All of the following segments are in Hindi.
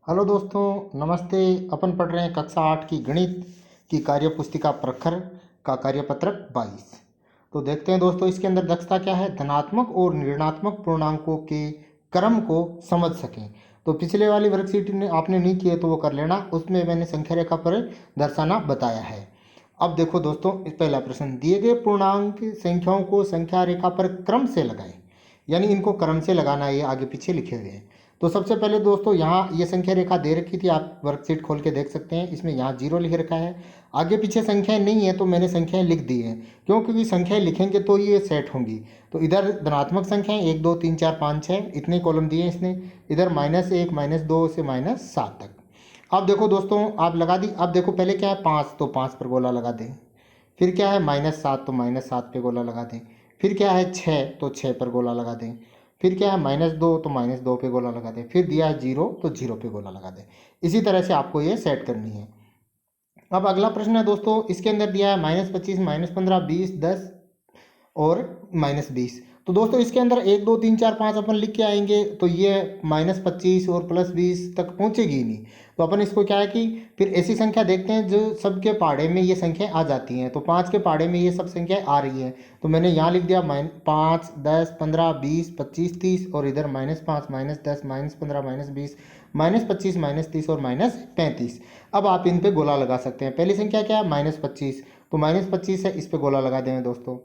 हेलो दोस्तों, नमस्ते। अपन पढ़ रहे हैं कक्षा 8 की गणित की कार्य पुस्तिका प्रखर का कार्यपत्रक 22। तो देखते हैं दोस्तों, इसके अंदर दक्षता क्या है। धनात्मक और ऋणात्मक पूर्णांकों के क्रम को समझ सकें। तो पिछले वाली वर्कशीट ने आपने नहीं की है तो वो कर लेना, उसमें मैंने संख्या रेखा पर दर्शाना बताया है। अब देखो दोस्तों, इस पहला प्रश्न, दिए गए पूर्णांक संख्याओं को संख्या रेखा पर क्रम से लगाएं। यानी इनको क्रम से लगाना है, ये आगे पीछे लिखे हुए हैं। तो सबसे पहले दोस्तों, यहाँ ये संख्या रेखा दे रखी थी, आप वर्कशीट खोल के देख सकते हैं। इसमें यहाँ 0 लिख रखा है, आगे पीछे संख्याएं नहीं है तो मैंने संख्याएं लिख दी हैं। क्यों? क्योंकि संख्याएं लिखेंगे तो ये सेट होंगी। तो इधर धनात्मक संख्याएं 1 2 3 4 5 6 इतने कॉलम दिए हैं इसने। इधर -1 -2 से -7 तक। अब देखो दोस्तों, आप लगा दी। अब देखो पहले क्या है, 5 तो 5 पर गोला लगा दें। फिर क्या है, -7 तो -7 पे गोला लगा दें। फिर क्या है, 6 तो 6 पर गोला लगा दें। फिर क्या है, -2 तो -2 पे गोला लगा दें। फिर दिया है 0 तो 0 पे गोला लगा दें। इसी तरह से आपको ये सेट करनी है। अब अगला प्रश्न है दोस्तों, इसके अंदर दिया है -25 -15 20 10 और -20। तो दोस्तों इसके अंदर 1 2 3 4 5 अपन लिख के आएंगे तो ये -25 और +20 तक पहुंचेगी ही नहीं। तो अपन इसको क्या है कि फिर ऐसी संख्या देखते हैं जो सबके पाड़े में ये संख्याएं आ जाती हैं। तो 5 के पाड़े में ये सब संख्याएं आ रही हैं। तो मैंने यहाँ लिख दिया 5 10 15 20 25 30 और इधर -5 -10 -15 -20 -25 -30 और -35। अब आप इन पे गोला लगा सकते हैं। पहली संख्या क्या है, -25। तो -25 है, इस पे गोला लगा देंगे दोस्तों।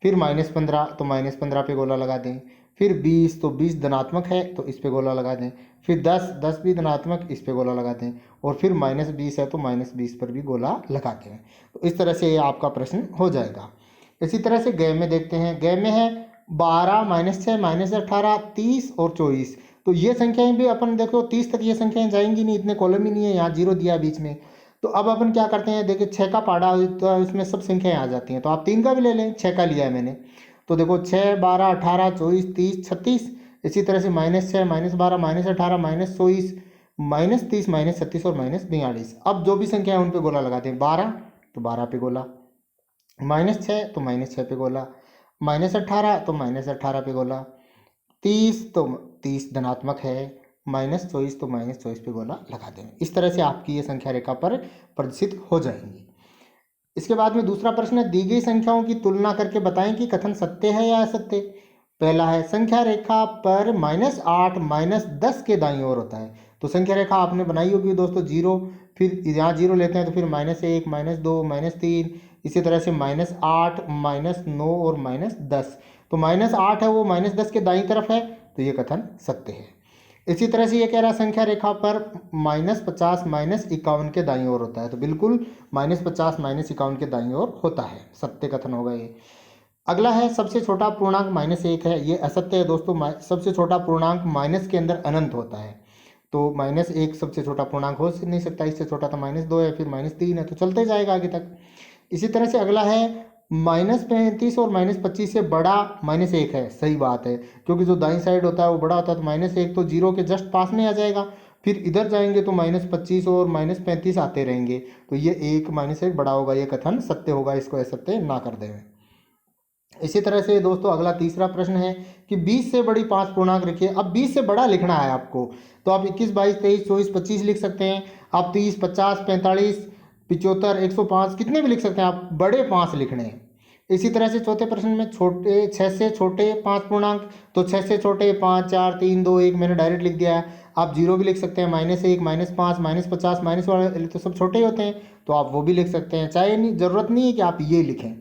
फिर -15 तो -15 पे गोला लगा दें। फिर 20 तो 20 धनात्मक है तो इस पे गोला लगा दें। फिर 10 भी धनात्मक, इस पे गोला लगा दें। और फिर -20 है तो -20 पर भी गोला लगा दें। तो इस तरह से ये आपका प्रश्न हो जाएगा। इसी तरह से गय में देखते हैं। गय में है 12 -6 -18 30 और 24। तो ये संख्याएं भी अपन देखो 30 तक ये संख्याएं जाएंगी नहीं, इतने कॉलम ही नहीं है। यहाँ 0 दिया बीच में। तो अब अपन क्या करते हैं, देखिए 6 का पाड़ा तो इसमें सब संख्याएं आ जाती हैं। तो आप 3 का भी ले लें, 6 का लिया है मैंने। तो देखो 6 12 18 24 30 36। इसी तरह से -6 -12 -18 -24 -30 -36 और -42। अब जो भी संख्या है उन पे गोला लगाते हैं। 12 तो 12 पे गोला, -6 तो -6 पे गोला, -18 तो -18 पे गोला, 30 तो 30 धनात्मक है, -24 तो -24 पे गोला लगा दें। इस तरह से आपकी ये संख्या रेखा पर प्रदर्शित हो जाएंगी। इसके बाद में दूसरा प्रश्न है, दी गई संख्याओं की तुलना करके बताएं कि कथन सत्य है या असत्य। पहला है, संख्या रेखा पर -8 -10 के दाईं ओर होता है। तो संख्या रेखा आपने बनाई होगी दोस्तों, 0। फिर यहाँ 0 लेते हैं तो फिर -1 -2 -3। इसी तरह से -8 -9 और -10। तो -8 है वो -10 के दाईं तरफ है, तो ये कथन सत्य है। इसी तरह से ये कह रहा है संख्या रेखा पर -50 -51 के दाईं ओर होता है। तो बिल्कुल -50 -51 के दाईं ओर होता है, सत्य कथन होगा ये। अगला है, सबसे छोटा पूर्णांक -1 है। ये असत्य है दोस्तों। सबसे छोटा पूर्णांक माइनस के अंदर अनंत होता है। तो -1 सबसे छोटा पूर्णांक हो नहीं सकता। इससे छोटा तो -2 है, फिर -3 है, तो चलते जाएगा आगे तक। इसी तरह से अगला है, -35 और -25 से बड़ा -1 है। सही बात है, क्योंकि जो दाईं साइड होता है वो बड़ा होता है। तो -1 तो 0 के जस्ट पास में आ जाएगा। फिर इधर जाएंगे तो -25 और -35 आते रहेंगे। तो ये एक -1 बड़ा होगा, ये कथन सत्य होगा। इसको असत्य ना कर दें। इसी तरह से दोस्तों अगला तीसरा प्रश्न है कि 20 से बड़ी 5 पूर्णांक रखिए। अब 20 से बड़ा लिखना है आपको, तो आप 21 22 23 24 25 लिख सकते हैं। आप 30 50 45 75 105 कितने भी लिख सकते हैं। आप बड़े 5 लिखने हैं। इसी तरह से चौथे प्रश्न में छोटे 6 से छोटे 5 पूर्णांक। तो 6 से छोटे 5 4 3 2 1 मैंने डायरेक्ट लिख दिया है। आप 0 भी लिख सकते हैं, -1 -5 -50 माइनस वाले तो सब छोटे ही होते हैं, तो आप वो भी लिख सकते हैं। चाहे नहीं, जरूरत नहीं है कि आप ये लिखें।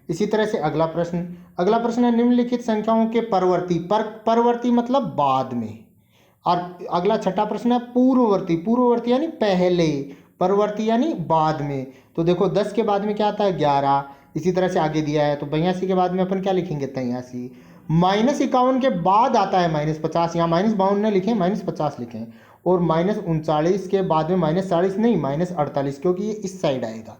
इसी तरह से अगला प्रश्न है, निम्नलिखित संख्याओं के परवर्ती। परवर्ती मतलब बाद में। और अगला छठा प्रश्न है, पूर्ववर्ती। पूर्ववर्ती यानी पहले, परवर्ती यानी बाद में। तो देखो 10 के बाद में क्या आता है, 11। इसी तरह से आगे दिया है, तो 82 के बाद में अपन क्या लिखेंगे, 83। -51 के बाद आता है -50। यहाँ -52 न लिखें, -50 लिखें। और -39 के बाद में -40 नहीं, -48, क्योंकि ये इस साइड आएगा।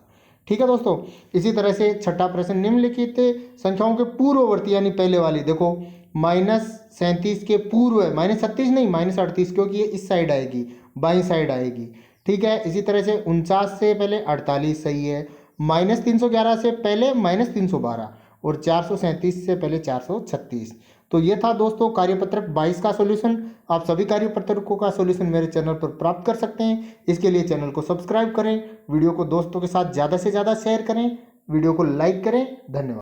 ठीक है दोस्तों। इसी तरह से छठा प्रश्न, निम्नलिखित संख्याओं के पूर्ववर्ती यानी पहले वाली। देखो -37 के पूर्व है, -36 नहीं, -38, क्योंकि ये इस साइड आएगी, बाईं साइड आएगी। ठीक है। इसी तरह से 49 से पहले 48 सही है। -311 से पहले -312 और 437 से पहले 436। तो ये था दोस्तों कार्यपत्रक 22 का सॉल्यूशन। आप सभी कार्यपत्रकों का सॉल्यूशन मेरे चैनल पर प्राप्त कर सकते हैं। इसके लिए चैनल को सब्सक्राइब करें, वीडियो को दोस्तों के साथ ज़्यादा से ज़्यादा शेयर करें, वीडियो को लाइक करें। धन्यवाद।